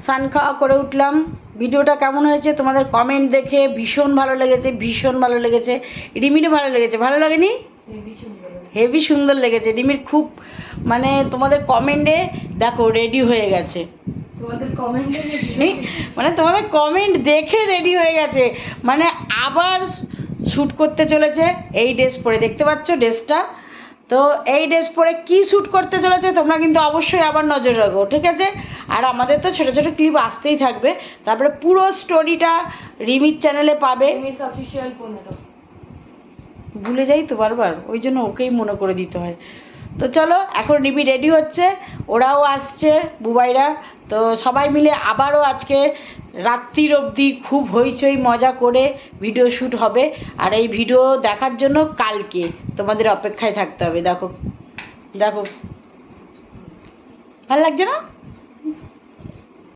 স্নান খাওয়া করে উঠলাম। ভিডিওটা কেমন হয়েছে তোমাদের কমেন্ট দেখে ভীষণ ভালো লেগেছে, ভীষণ ভালো লেগেছে। রিমিরও ভালো লেগেছে, ভালো লাগেনি? হেভি সুন্দর লেগেছে। রিমির খুব মানে তোমাদের কমেন্টে দেখো রেডি হয়ে গেছে, তোমাদের কমেন্টে মানে তোমাদের কমেন্ট দেখে রেডি হয়ে গেছে, মানে আবার শ্যুট করতে চলেছে এই ড্রেস পরে। দেখতে পাচ্ছ ড্রেসটা? তো এই ড্রেস পরে কী শ্যুট করতে চলেছে তোমরা কিন্তু অবশ্যই আবার নজর রাখো, ঠিক আছে? আর আমাদের তো ছোটো ছোটো ক্লিপ আসতেই থাকবে। তারপরে পুরো স্টোরিটা রিমির চ্যানেলে পাবে। অফিসিয়াল 15 ভুলে যাই তো বারবার, ওই জন্য ওকেই মনে করে দিতে হয়। তো চলো এখন রিমি রেডি হচ্ছে, ওরাও আসছে বুবাইরা। তো সবাই মিলে আবারও আজকে রাত্রির অবধি খুব হইচই মজা করে ভিডিও শ্যুট হবে। আর এই ভিডিও দেখার জন্য কালকে তোমাদের অপেক্ষায় থাকতে হবে। দেখো দেখো, ভালো লাগছে না?